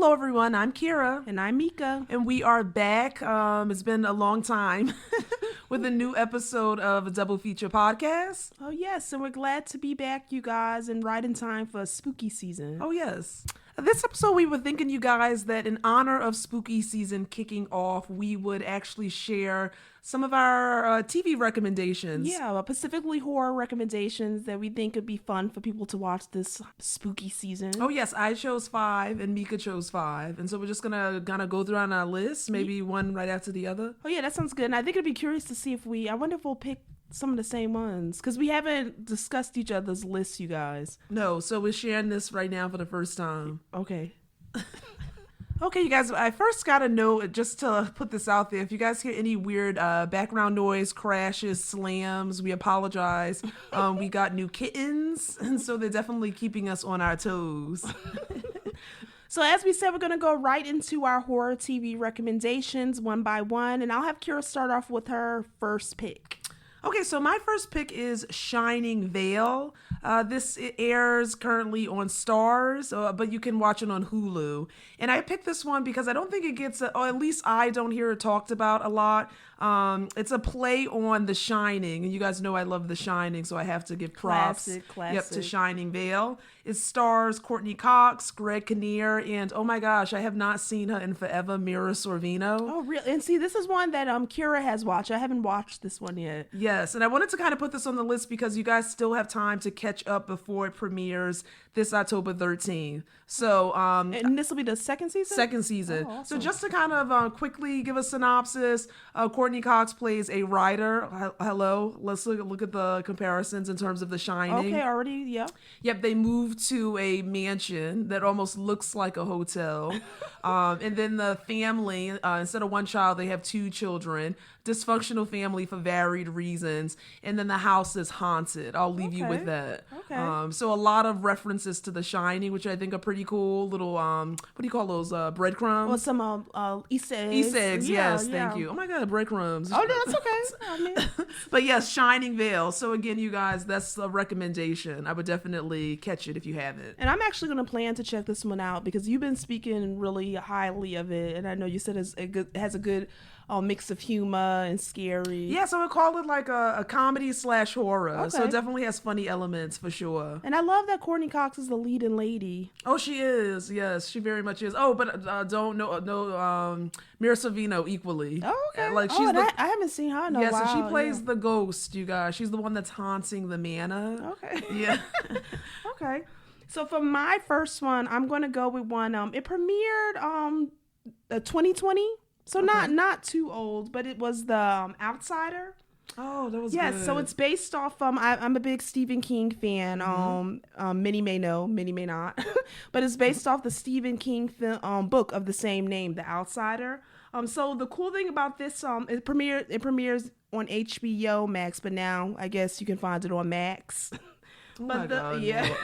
Hello, everyone. I'm Kira. And I'm Mika. And we are back. It's been a long time with a new episode of a Double Feature Podcast. Oh, yes. And we're glad to be back, you guys, and right in time for spooky season. Oh, yes. This episode, we were thinking, you guys, that in honor of spooky season kicking off, we would actually share some of our TV recommendations. Yeah, specifically horror recommendations that we think would be fun for people to watch this spooky season. Oh, yes. I chose 5 and Mika chose 5. And so we're just going to kind of go through on our list, maybe one right after the other. Oh, yeah, that sounds good. And I think it'd be curious to see if I wonder if we'll pick some of the same ones, because we haven't discussed each other's lists, you guys. No, so we're sharing this right now for the first time. Okay. Okay, you guys, I first got to know, just to put this out there, if you guys hear any weird background noise, crashes, slams, we apologize. We got new kittens, and so they're definitely keeping us on our toes. So as we said, we're going to go right into our horror TV recommendations one by one, and I'll have Kira start off with her first pick. Okay, so my first pick is Shiningvale. This airs currently on Starz, but you can watch it on Hulu. And I picked this one because I don't think it gets, or at least I don't hear it talked about a lot. It's a play on The Shining, and you guys know I love The Shining, so I have to give props. Classic. Yep, to Shiningvale. It stars Courtney Cox, Greg Kinnear, and oh my gosh, I have not seen her in forever, Mira Sorvino. Oh, really? And see, this is one that Kira has watched. I haven't watched this one yet. Yes, and I wanted to kind of put this on the list because you guys still have time to catch up before it premieres this October 13th. So, and this will be the second season? Second season. Oh, awesome. So just to kind of quickly give a synopsis, Courtney Cox plays a writer. Hello, let's look at the comparisons in terms of The Shining. Okay, already, yeah. Yep, they moved to a mansion that almost looks like a hotel. And then the family, instead of one child, they have 2 children. Dysfunctional family for varied reasons. And then the house is haunted. I'll leave you with that. Okay. So a lot of references to The Shining, which I think are pretty cool. Little, what do you call those? Breadcrumbs? Well, some Easter eggs. Easter eggs, Yeah, yes, thank you. Oh my God, breadcrumbs. Oh, no, that's okay. I mean, But yes, Shiningvale. So again, you guys, that's a recommendation. I would definitely catch it if you haven't. and I'm actually going to plan to check this one out because you've been speaking really highly of it. And I know you said it has a good mix of humor and scary. Yeah, so we call it like a comedy / horror. Okay. So it definitely has funny elements for sure. And I love that Courtney Cox is the leading lady. Oh, she is. Yes, she very much is. Oh, but don't know Mira Sorvino equally. Oh, okay. Like she's I haven't seen her in a while. Yes, and she plays the ghost, you guys. She's the one that's haunting the manor. Okay. Yeah. Okay. So for my first one, I'm going to go with one. It premiered 2020. So not too old, but it was The Outsider. Oh, that was Yes, good. so it's based off. I'm a big Stephen King fan. Many may know, many may not, but it's based off the Stephen King book of the same name, The Outsider. So the cool thing about this, it premieres on HBO Max, but now I guess you can find it on Max. Oh my God, yeah. Max.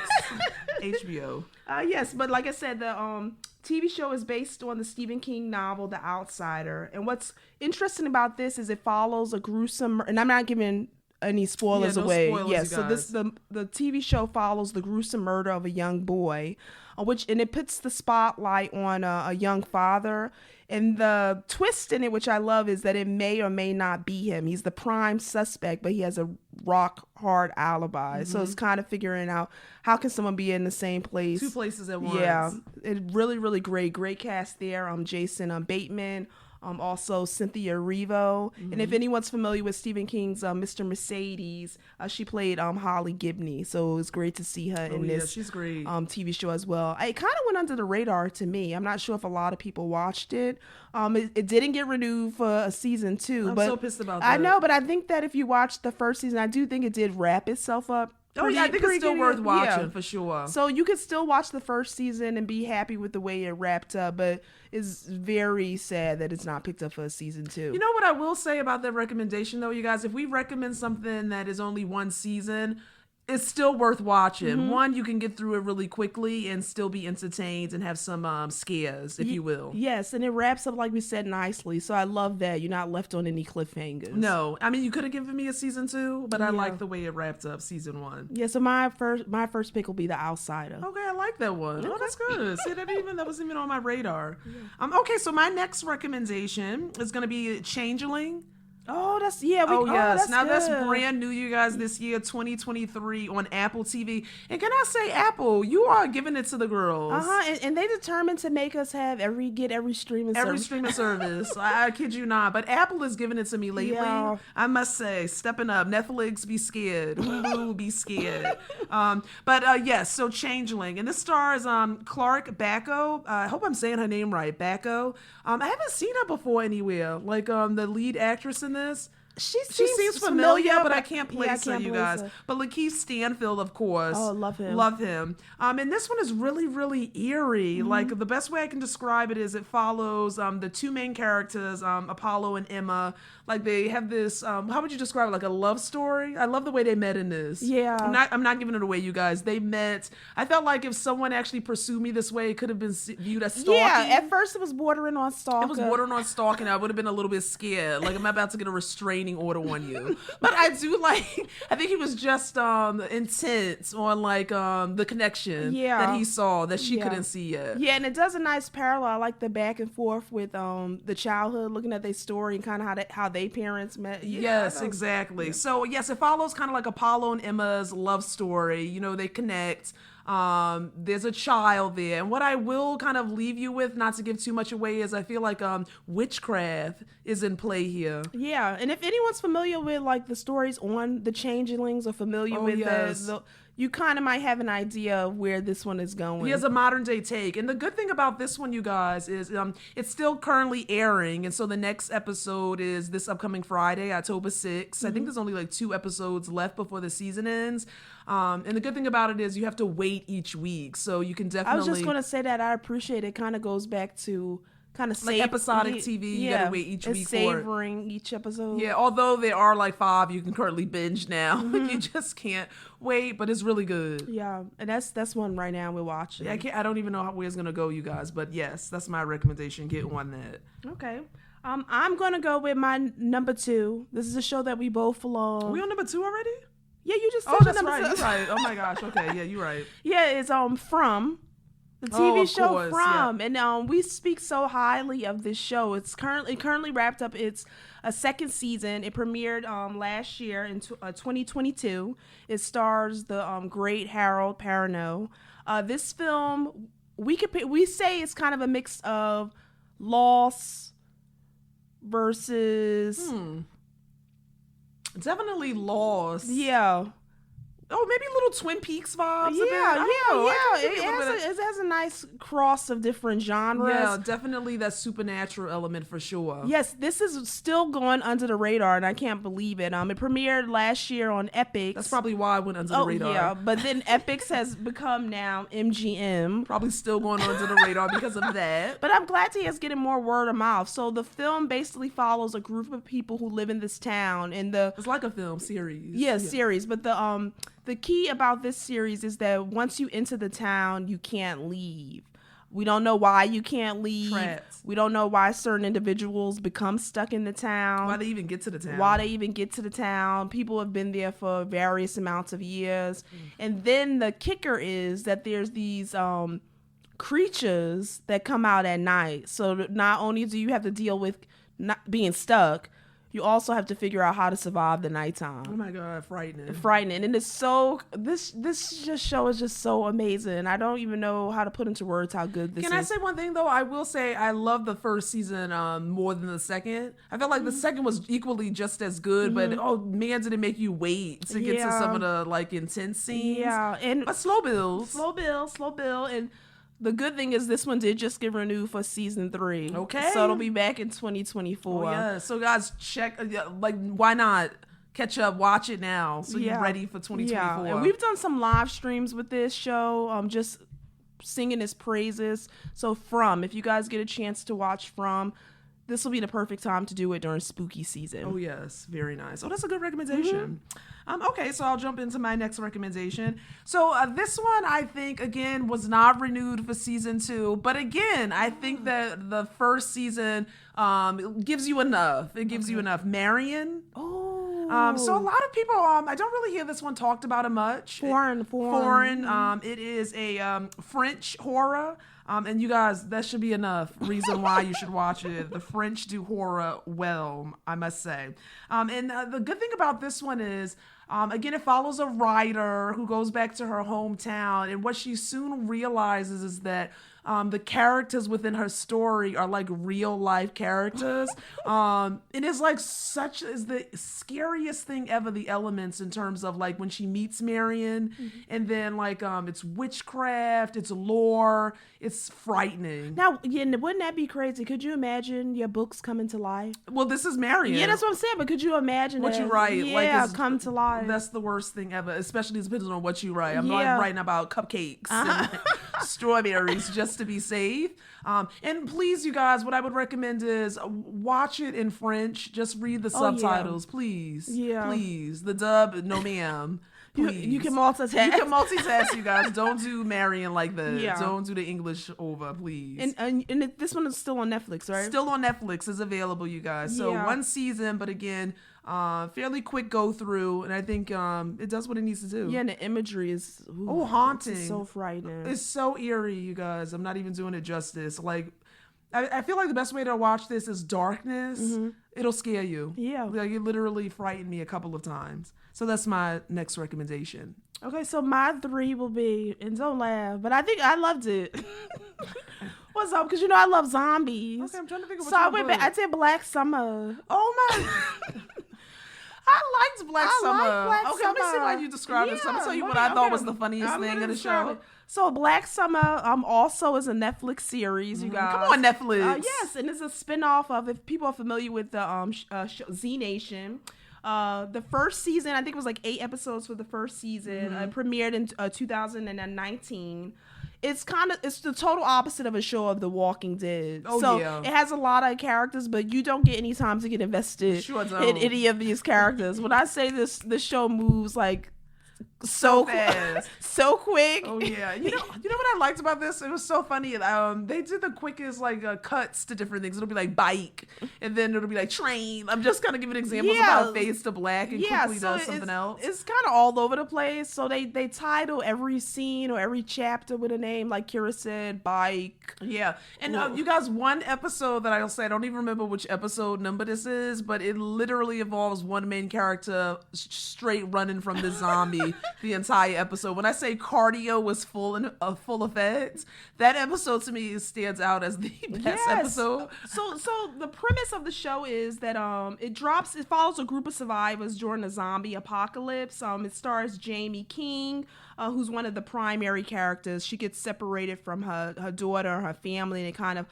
HBO. Yes, but like I said, the TV show is based on the Stephen King novel, The Outsider. And what's interesting about this is it follows a gruesome, and I'm not giving any spoilers away. Spoilers, yes, you so guys. the TV show follows the gruesome murder of a young boy, and it puts the spotlight on a young father. And the twist in it, which I love, is that it may or may not be him. He's the prime suspect, but he has a rock hard alibi. So it's kind of figuring out how can someone be in the same place. 2 places at once. Yeah, it really, really great cast there. Jason Bateman, also Cynthia Erivo, and if anyone's familiar with Stephen King's Mr. Mercedes, she played Holly Gibney. So it was great to see her in this. She's great. TV show as well. It kind of went under the radar to me. I'm not sure if a lot of people watched it. It didn't get renewed for a season 2. I'm but so pissed about that. I know, but I think that if you watched the first season, I do think it did wrap itself up. I think it's still worth watching yeah. for sure. So you could still watch the first season and be happy with the way it wrapped up, but it's very sad that it's not picked up for a season 2. You know what I will say about that recommendation though, you guys? If we recommend something that is only 1 season, It's still worth watching. One, you can get through it really quickly and still be entertained and have some scares, if you will. Yes, and it wraps up, like we said, nicely. So I love that. You're not left on any cliffhangers. No. I mean, you could have given me a season 2, but I like the way it wrapped up season 1. Yeah, so my first pick will be The Outsider. Okay, I like that one. Oh, that's good. See, that wasn't even on my radar. Yeah. Okay, so my next recommendation is going to be Changeling. Oh, that's yes. Now good. that's brand new, you guys, this year, 2023 on Apple TV. And can I say, Apple, you are giving it to the girls. And they determined to make us have every streaming service. I kid you not. But Apple is giving it to me lately. Yeah. I must say, stepping up. Netflix, be scared. Hulu, be scared. Yes, so Changeling. And this stars Clark Bacco. I hope I'm saying her name right. Bacco. I haven't seen her before anywhere. Like the lead actress in this. She seems familiar, but I can't place her, you guys. But Lakeith Stanfield, of course. Oh, love him. And this one is really, really eerie. Like, the best way I can describe it is it follows the two main characters, Apollo and Emma. Like, they have this, how would you describe it? Like a love story? I love the way they met in this. Yeah. I'm not giving it away, you guys. They met. I felt like if someone actually pursued me this way, it could have been viewed as stalking. Yeah, at first it was bordering on stalking. It was bordering on stalking. I would have been a little bit scared. Like, I'm about to get a restraining order on you. But I do like, I think he was just intense on like the connection that he saw that she couldn't see yet. Yeah, and it does a nice parallel. I like the back and forth with the childhood, looking at their story and kind of how they parents met. Yeah, yes, exactly. Yeah. So yes, it follows kind of like Apollo and Emma's love story. You know, they connect. There's a child there, and what I will kind of leave you with, not to give too much away, is I feel like witchcraft is in play here. Yeah, and if anyone's familiar with like the stories on the Changelings or familiar with the you kind of might have an idea of where this one is going. He has a modern day take. And the good thing about this one, you guys, is it's still currently airing. And so the next episode is this upcoming Friday, October 6th. I think there's only like 2 episodes left before the season ends. And the good thing about it is you have to wait each week. So you can definitely... I was just going to say that I appreciate it. Kind of goes back to... kind of like episodic TV, you gotta wait each week savoring each episode. Yeah, although there are like 5 you can currently binge now. You just can't wait, but it's really good. Yeah, and that's one right now we're watching. I don't even know where it's gonna go, you guys, but yes, that's my recommendation. Get on that. Okay. I'm gonna go with my number 2. This is a show that we both love. Are we on number 2 already? Yeah, you just said that's right. You're right. Oh my gosh. Okay, yeah, you're right. Yeah, it's From. The TV show course, From, and we speak so highly of this show. It's currently wrapped up its a second season. It premiered last year in 2022. It stars the great Harold Perrineau. This film we say it's kind of a mix of Lost versus definitely Lost. Yeah. Oh, maybe little Twin Peaks vibes. Yeah. It has a nice cross of different genres. Yeah, definitely that supernatural element for sure. Yes, this is still going under the radar, and I can't believe it. It premiered last year on Epix. That's probably why it went under the radar. Yeah, but then Epix has become now MGM. Probably still going under the radar because of that. But I'm glad he is getting more word of mouth. So the film basically follows a group of people who live in this town, and it's like a film series. Yeah, series, but the key about this series is that once you enter the town, you can't leave. We don't know why you can't leave. Trapped. We don't know why certain individuals become stuck in the town. Why they even get to the town. People have been there for various amounts of years. And then the kicker is that there's these creatures that come out at night. So not only do you have to deal with not being stuck, you also have to figure out how to survive the nighttime. Oh my God, frightening. And it's so, this show is just so amazing. I don't even know how to put into words how good this is. Can I say one thing though? I will say I love the first season more than the second. I felt like the second was equally just as good, but man, did it make you wait to get to some of the like intense scenes. Yeah, but slow build. And the good thing is this one did just get renewed for season 3. Okay. So it'll be back in 2024. Oh, yeah. So guys, check, why not catch up, watch it now so you're ready for 2024. Yeah. And we've done some live streams with this show, just singing its praises. So if you guys get a chance to watch From, this will be the perfect time to do it during spooky season. Oh, yes. Very nice. Oh, that's a good recommendation. Okay, so I'll jump into my next recommendation. So this one, I think, again, was not renewed for season 2. But again, I think that the first season gives you enough. It gives you enough. Marion. So a lot of people, I don't really hear this one talked about it much. Foreign. It is a French horror. And you guys, that should be enough reason why you should watch it. The French do horror well, I must say. And the good thing about this one is, again, it follows a writer who goes back to her hometown. And what she soon realizes is that the characters within her story are like real life characters. It is like is the scariest thing ever, the elements in terms of like when she meets Marion, and then like it's witchcraft, it's lore, it's frightening. Now, wouldn't that be crazy? Could you imagine your books coming to life? Well, this is Marion. Yeah, that's what I'm saying. But could you imagine what you write? Yeah, come to life. That's the worst thing ever, especially depending on what you write. I'm like writing about cupcakes and strawberries just to be safe. And please, you guys, what I would recommend is watch it in French. Just read the subtitles, please. Yeah. Please. The dub, no ma'am. You can multitask. You can multitask, you guys. Don't do Marion like that. Yeah. Don't do the English over, please. And this one is still on Netflix, right? Still on Netflix. Is available, you guys. So one season, but again, fairly quick go through, and I think it does what it needs to do. Yeah, and the imagery is haunting. It's so frightening. It's so eerie, you guys. I'm not even doing it justice. Like, I feel like the best way to watch this is darkness. It'll scare you. Yeah, like it literally frightened me a couple of times. So that's my next recommendation. Okay, so my 3 will be, and don't laugh, but I think I loved it. What's up? Because I love zombies. Okay, I'm trying to think of what so I went back. I did Black Summer. Oh my. I liked Black Summer. Okay, let me see how you describe it. So I'm gonna tell you what I thought was the funniest thing in the show. So Black Summer also is a Netflix series, you guys. Come on, Netflix. Yes, and it's a spinoff of, if people are familiar with the Z Nation. The first season, I think it was like 8 episodes for the first season. Premiered in 2019. It's the total opposite of a show of The Walking Dead. It has a lot of characters, but you don't get any time to get invested in any of these characters. When I say this show moves like so fast, so quick. Oh yeah, you know what I liked about this? It was so funny. They did the quickest like cuts to different things. It'll be like bike, and then it'll be like train. I'm just kind of giving examples of how it fades to black and quickly does something else. It's kind of all over the place. So they title every scene or every chapter with a name, like Kira said, bike. Yeah, and you guys, one episode that I'll say, I don't even remember which episode number this is, but it literally involves one main character straight running from the zombie. The entire episode. When I say cardio was full effect, that episode to me stands out as the best episode. So the premise of the show is that it follows a group of survivors during a zombie apocalypse. It stars Jamie King, who's one of the primary characters. She gets separated from her daughter, her family, and it kind of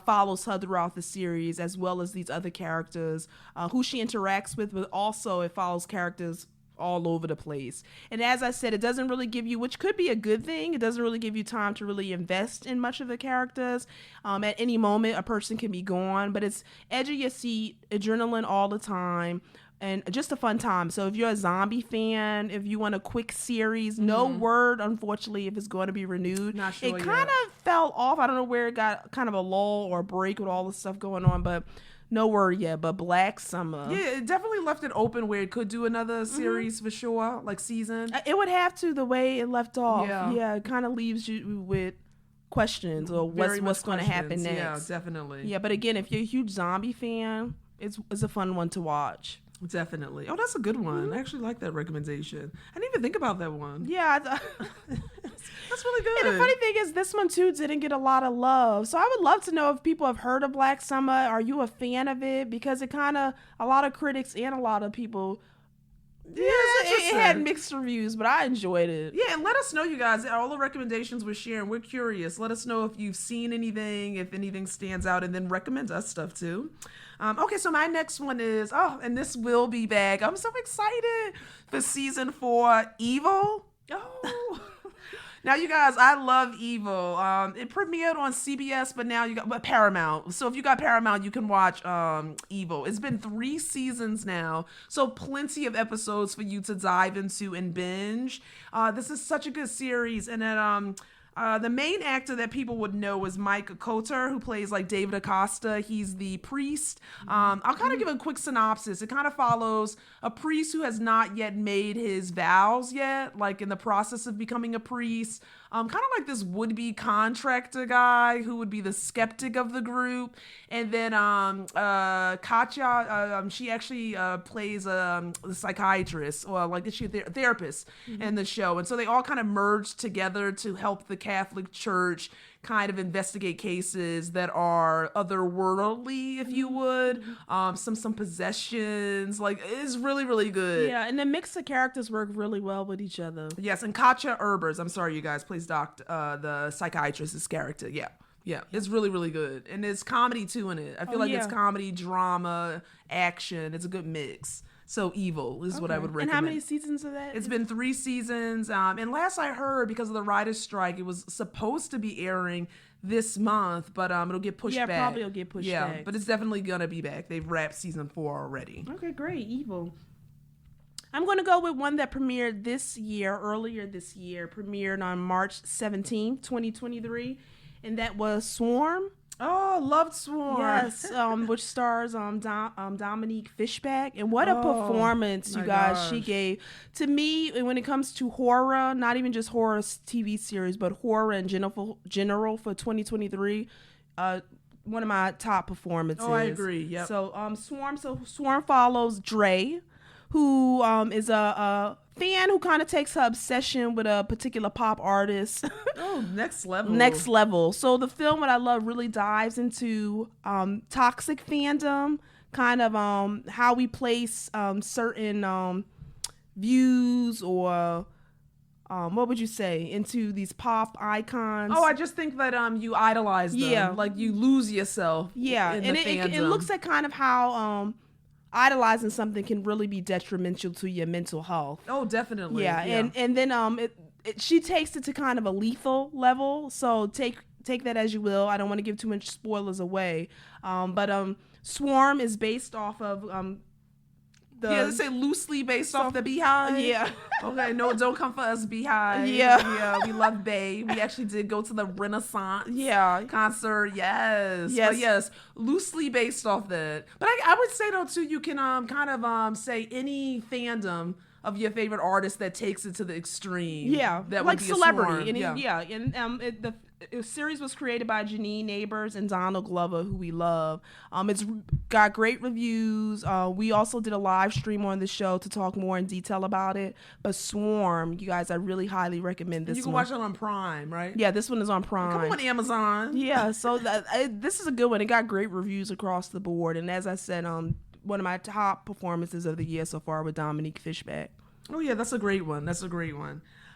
follows her throughout the series, as well as these other characters who she interacts with, but also it follows characters all over the place. And as I said, it doesn't really give you, which could be a good thing, it doesn't really give you time to really invest in much of the characters. At any moment, a person can be gone, but it's edge of your seat, adrenaline all the time, and just a fun time. So if you're a zombie fan, if you want a quick series, no word, unfortunately, if it's going to be renewed. Not sure it kind of fell off. I don't know where it got kind of a lull or a break with all the stuff going on, but no word yet. But Black Summer, yeah, it definitely left it open where it could do another series for sure, like season. It would have to, the way it left off. Yeah, it kind of leaves you with questions or what's going to happen next. Yeah, definitely. Yeah, but again, if you're a huge zombie fan, it's a fun one to watch. Definitely. Oh, that's a good one. I actually like that recommendation. I didn't even think about that one. Yeah. That's really good. And the funny thing is, this one too didn't get a lot of love. So I would love to know if people have heard of Black Summer. Are you a fan of it? Because it a lot of critics and a lot of people, it had mixed reviews, but I enjoyed it. Yeah, and let us know, you guys. All the recommendations we're sharing, we're curious. Let us know if you've seen anything, if anything stands out, and then recommend us stuff too. Okay, so my next one is, and this will be back. I'm so excited for season 4, Evil. Oh. Now, you guys, I love Evil. It premiered on CBS, but now you got Paramount. So if you got Paramount, you can watch Evil. It's been 3 seasons now, so plenty of episodes for you to dive into and binge. This is such a good series, and then the main actor that people would know is Mike Cotter, who plays like David Acosta. He's the priest. I'll kind of give a quick synopsis. It kind of follows a priest who has not yet made his vows yet, like in the process of becoming a priest. Kind of like this would-be contractor guy who would be the skeptic of the group. And then Katya, she actually plays a psychiatrist, or like is she a therapist in the show. And so they all kind of merge together to help the Catholic Church kind of investigate cases that are otherworldly, if you would. Some possessions. Like, it's really, really good. Yeah, and the mix of characters work really well with each other. Yes, and Katja Erbers, I'm sorry, you guys, plays the psychiatrist's character. Yeah, it's really, really good. And there's comedy, too, in it. I feel like it's comedy, drama, action. It's a good mix. So Evil is what I would recommend. And how many seasons of that? It's been 3 seasons. And last I heard, because of the writer's strike, it was supposed to be airing this month, but it'll get pushed back. Yeah, probably it'll get pushed back. Yeah, but it's definitely going to be back. They've wrapped season 4 already. Okay, great. Evil. I'm going to go with one that premiered earlier this year, premiered on March 17th, 2023, and that was Swarm. Oh, loved Swarm. Yes, which stars Dominique Fishback. And what a performance, you guys, she gave. To me, when it comes to horror, not even just horror TV series, but horror in general for 2023, one of my top performances. Oh, I agree, yep. So Swarm follows Dre, who is a fan who kind of takes her obsession with a particular pop artist. Oh, next level. Next level. So the film, what I love, really dives into toxic fandom, kind of how we place certain views or what would you say, into these pop icons. Oh, I just think that you idolize them. Yeah. Like you lose yourself. Yeah. In and the fandom. It looks at kind of how idolizing something can really be detrimental to your mental health. Oh, definitely. Yeah. And then she takes it to kind of a lethal level. So take that as you will. I don't want to give too much spoilers away. But Swarm is based off of let's say loosely based off the Beehive. Yeah. Okay, no, don't come for us, Beehive. Yeah. We love Bay. We actually did go to the Renaissance concert. Yes. Yes. But yes, loosely based off that. But I would say, though, too, you can kind of say any fandom of your favorite artist that takes it to the extreme. Yeah. That like would be celebrity. A Swarm. And the series was created by Janine Neighbors and Donald Glover, who we love. It's got great reviews. We also did a live stream on the show to talk more in detail about it. But Swarm, you guys, I really highly recommend this one. You can watch it on Prime, right? Yeah, this one is on Prime. Come on, Amazon. Yeah, so this is a good one. It got great reviews across the board. And as I said, one of my top performances of the year so far with Dominique Fishback. Oh, yeah, that's a great one.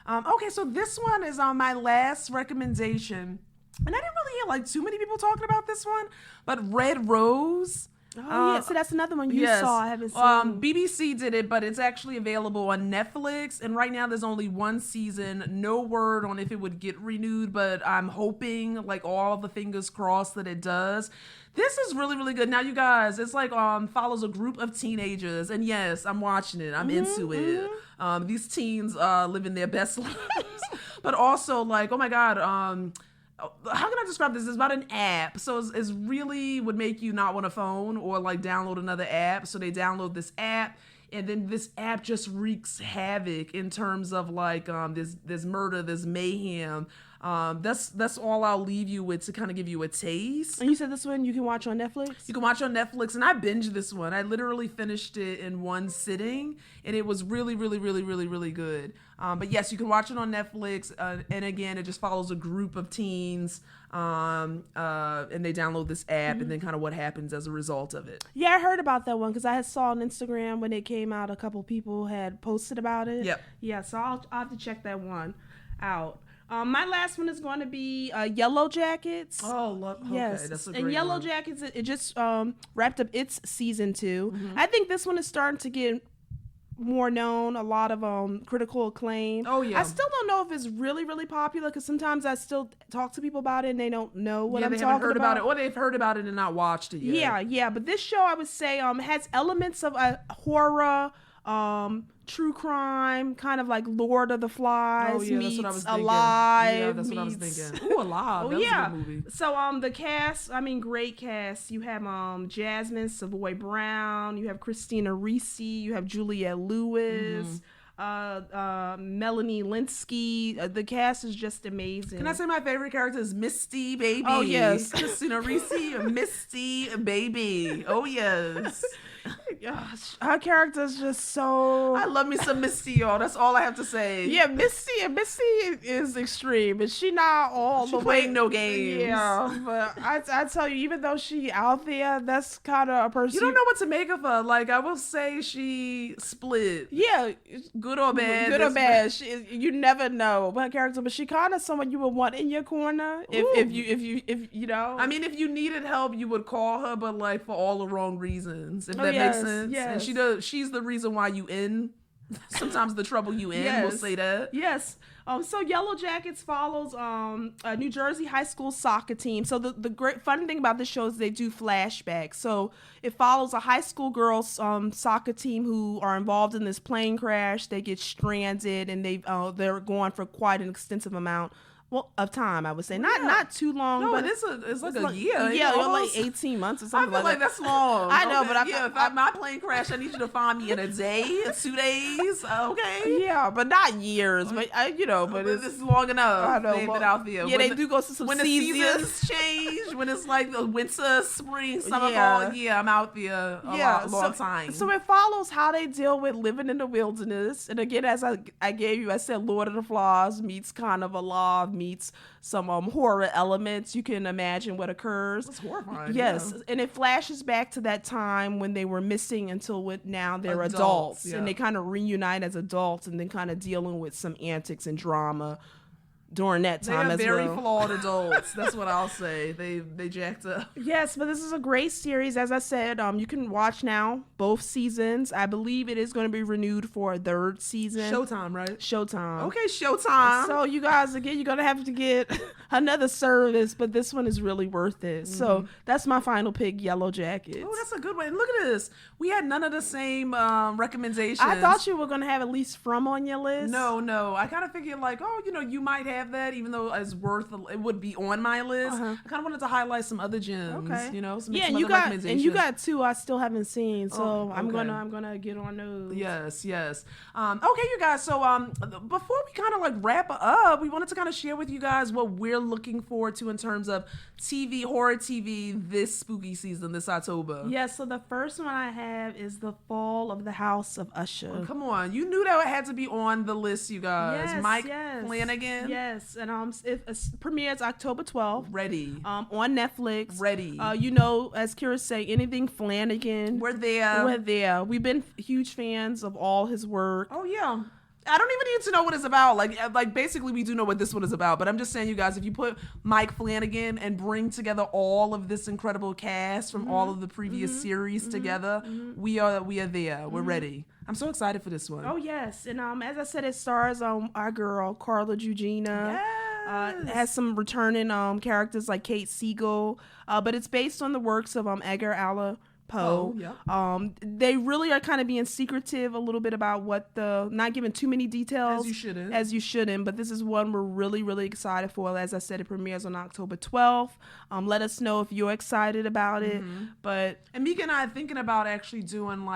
Okay, so this one is on my last recommendation. And I didn't really hear like too many people talking about this one, but Red Rose. Oh, yeah, so that's another one you saw. I haven't seen. BBC did it, but it's actually available on Netflix. And right now there's only 1 season. No word on if it would get renewed, but I'm hoping, like all the fingers crossed, that it does. This is really, really good. Now, you guys, it's like follows a group of teenagers. And yes, I'm watching it. I'm into it. These teens living their best lives. But also, like, oh my God, how can I describe this? It's about an app. So it's really would make you not want a phone or like download another app. So they download this app. And then this app just wreaks havoc in terms of like this murder, this mayhem. That's all I'll leave you with to kind of give you a taste. And you said this one you can watch on Netflix? You can watch on Netflix, and I binged this one. I literally finished it in one sitting, and it was really, really, really, really, really good. But yes, you can watch it on Netflix, and again, it just follows a group of teens, and they download this app, and then kind of what happens as a result of it. Yeah, I heard about that one because I saw on Instagram when it came out, a couple people had posted about it. Yep. Yeah, so I'll have to check that one out. My last one is going to be Yellow Jackets. Oh, okay, yes. That's a great And Yellow one. Jackets, it just wrapped up its season 2. I think this one is starting to get more known, a lot of critical acclaim. Oh, yeah. I still don't know if it's really, really popular because sometimes I still talk to people about it and they don't know what I'm they talking haven't heard about it, about. or they've heard about it and not watched it yet. Yeah. But this show, I would say, has elements of horror, true crime, kind of like Lord of the Flies Oh, yeah, meets that's what I was thinking. Alive. Yeah, that's what I was thinking. Ooh, Alive. That was a good movie. So the cast, great cast. You have Jasmine Savoy Brown, you have Christina Ricci, you have Juliette Lewis, Melanie Linsky. The cast is just amazing. Can I say my favorite character is Misty Baby? Oh, yes. Christina Ricci, Misty Baby. Oh, yes. Gosh, her character is just so. I love me some Misty, y'all. That's all I have to say. Yeah, Misty is extreme, but she not all She the way. playing no games. Yeah, but I tell you, even though she out there, that's kind of a person. You don't know what to make of her. Like, I will say she split. Yeah, Good or bad. good or bad. You never know her character, but she kind of someone you would want in your corner if you know. I mean, if you needed help, you would call her, but like for all the wrong reasons. If that makes sense. Yes. And she's the reason why you in. Sometimes the trouble you in. We'll say that. Yes. So Yellow Jackets follows a New Jersey high school soccer team. So the great fun thing about this show is they do flashbacks. So it follows a high school girls soccer team who are involved in this plane crash. They get stranded and they're gone for quite an extensive amount of time, I would say. Not too long. No, but it's like a year. Yeah, almost. like 18 months or I something feel like that's long. I know, okay? but if my plane crash, I need you to find me in a day, 2 days. Okay. Yeah, but not years. But but it's long enough. I know, They've been out there. Yeah, they do go to some when seasons. the seasons change, when it's like the winter, spring, summer, Yeah. fall. Yeah, I'm out there a long time. So it follows how they deal with living in the wilderness. And again, as I gave you, I said Lord of the Flies meets kind of Alive meets some horror elements. You can imagine what occurs. It's horrifying. Yes, yeah. and it flashes back to that time when they were missing until now they're adults. Yeah. And they kind of reunite as adults and then kind of dealing with some antics and drama during that time as well. They are very flawed adults. That's what I'll say. They jacked up. Yes, but this is a great series. As I said, you can watch now both seasons. I believe it is going to be renewed for a third season. Showtime, right? Showtime. Okay, Showtime. So you guys, again, you're going to have to get another service, but this one is really worth it. Mm-hmm. So that's my final pick, Yellow Jackets. Oh, that's a good one. And look at this. We had none of the same recommendations. I thought you were going to have at least From on your list. No. I kind of figured like, you might have that, even though it would be on my list. I kind of wanted to highlight some other gems. Okay. Some and other recommendations. you got two I still haven't seen, so okay. I'm gonna get on those. Yes. Okay, you guys. So before we kind of like wrap up, we wanted to kind of share with you guys what we're looking forward to in terms of horror TV this spooky season, this October. Yes. So the first one I have is The Fall of the House of Usher. Oh, come on, you knew that it had to be on the list, you guys. Yes, Mike Flanagan. Yes, and it premieres October 12th. Ready. On Netflix. Ready. As Kira say, anything Flanagan. We're there. We've been huge fans of all his work. Oh yeah. I don't even need to know what it's about. Like basically we do know what this one is about, but I'm just saying, you guys, if you put Mike Flanagan and bring together all of this incredible cast from all of the previous series together, we are there. We're ready. I'm so excited for this one. Oh yes, and as I said, it stars our girl Carla Gugino. Yes. It has some returning characters like Kate Siegel, but it's based on the works of Edgar Allan Poe. Oh, yeah. They really are kind of being secretive a little bit about not giving too many details. As you shouldn't. But this is one we're really, really excited for. As I said, it premieres on October 12th. Let us know if you're excited about it. And Mika and I are thinking about actually doing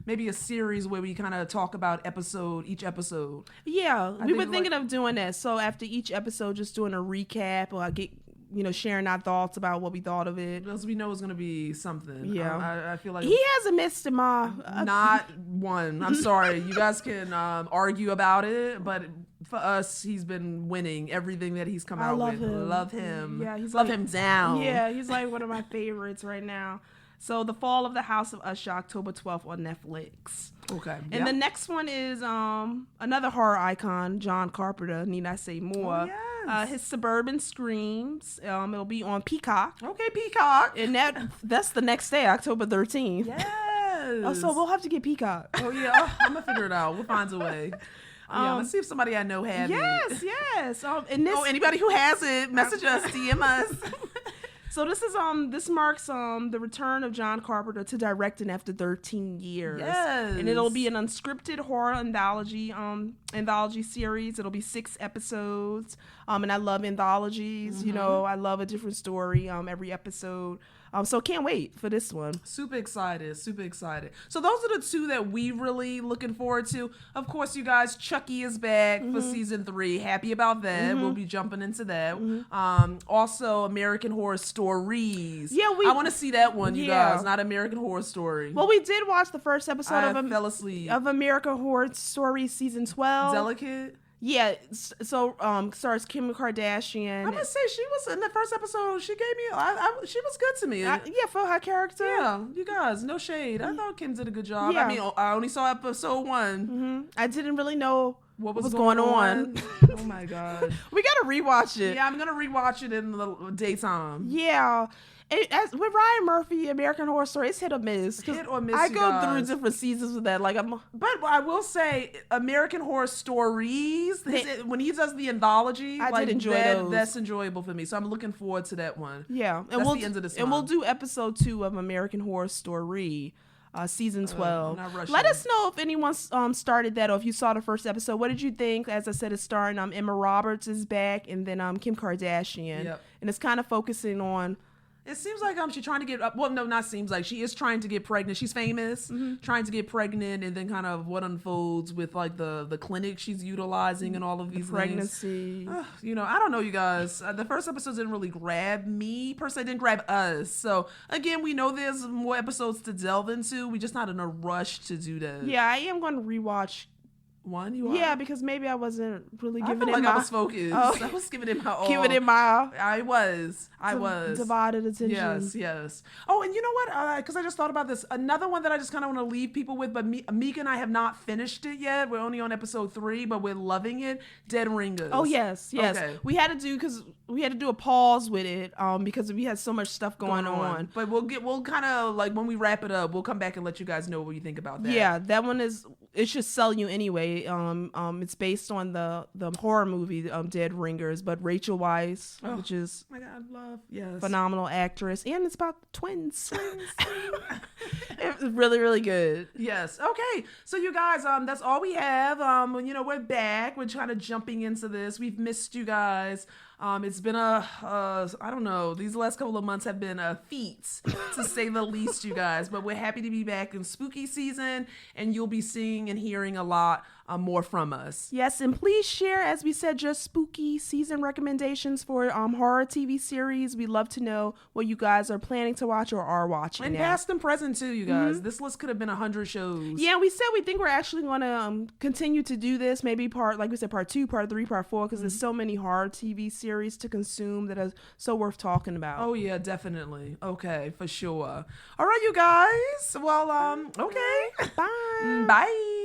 maybe a series where we kind of talk about each episode. Yeah, we were thinking of doing that. So after each episode, just doing a recap or sharing our thoughts about what we thought of it. Because we know it's going to be something. Yeah. I feel like... He hasn't missed him off. Not one. I'm sorry. You guys can argue about it, but for us, he's been winning everything that he's come out with. Love him. Yeah, love him down. Yeah, he's like one of my favorites right now. So The Fall of the House of Usher, October 12th on Netflix. Okay. And the next one is another horror icon, John Carpenter. Need I say more? Oh, yes. His Suburban Screams. It'll be on Peacock. Okay, Peacock. And that's the next day, October 13th. Yes. Yes. So we'll have to get Peacock. Oh yeah, I'm gonna figure it out. We'll find a way. Yeah, let's see if somebody I know has it. Yes. And this. Anybody who has it, message us, DM us. So this marks the return of John Carpenter to directing after 13 years. Yes. And it'll be an unscripted horror anthology series. It'll be 6 episodes. And I love anthologies. You know, I love a different story every episode. So can't wait for this one. Super excited. So those are the 2 that we really looking forward to. Of course, you guys, Chucky is back for season 3. Happy about that. We'll be jumping into that. Also, American Horror Stories. Yeah, I want to see that one, you guys. Not American Horror Story. Well, we did watch the first episode I fell asleep. of American Horror Story season 12. Delicate. Yeah, so stars Kim Kardashian. I must say, she was in the first episode. She gave me, she was good to me. Yeah, for her character. Yeah, you guys, no shade. I thought Kim did a good job. Yeah. I mean, I only saw episode 1. I didn't really know what was going on. Oh my god, we gotta rewatch it. Yeah, I'm gonna rewatch it in the daytime. Yeah. As with Ryan Murphy, American Horror Story, it's hit or miss. Hit or miss. I go through different seasons with that. But I will say, American Horror Stories, when he does the anthology, I did enjoy those. That's enjoyable for me. So I'm looking forward to that one. Yeah, and that's the end of this. And we'll do episode 2 of American Horror Story. Season 12. Let us know if anyone started that or if you saw the first episode. What did you think? As I said, it's starring Emma Roberts is back, and then Kim Kardashian. Yep. And it's kind of focusing on. It seems like she's trying to get well, no, not seems like she is trying to get pregnant. She's famous, trying to get pregnant, and then kind of what unfolds with like the clinic she's utilizing and all of these pregnancy. You know, I don't know, you guys. The first episode didn't really grab me per se, didn't grab us. So again, we know there's more episodes to delve into. We're just not in a rush to do that. Yeah, I am going to rewatch. One, you are? Yeah, because maybe I wasn't really giving it like my... I was focused. I was giving it my all. Giving it my... I was. Divided attention. Yes. Oh, and you know what? Because I just thought about this. Another one that I just kind of want to leave people with, but Meek and I have not finished it yet. We're only on episode 3, but we're loving it. Dead Ringers. Oh, yes. Okay. We had to do a pause with it because we had so much stuff going on. But we'll kind of, like, when we wrap it up, we'll come back and let you guys know what you think about that. Yeah, that one it should sell you anyway. It's based on the horror movie Dead Ringers, but Rachel Weisz, which is phenomenal actress, and it's about twins. It's really, really good. Yes. Okay. So you guys, that's all we have. We're back. We're trying to jumping into this. We've missed you guys. It's been I don't know, these last couple of months have been feats to say the least, you guys, but we're happy to be back in spooky season, and you'll be seeing and hearing a lot more from us. Yes, and please share, as we said, just spooky season recommendations for horror TV series. We'd love to know what you guys are planning to watch or are watching. And past and present too, you guys. This list could have been 100 shows. Yeah, we said we think we're actually going to continue to do this, maybe part 2, part 3, part 4, because there's so many horror TV series to consume that are so worth talking about. Oh yeah, definitely. Okay, for sure. All right, you guys. Well, okay. Bye. Bye.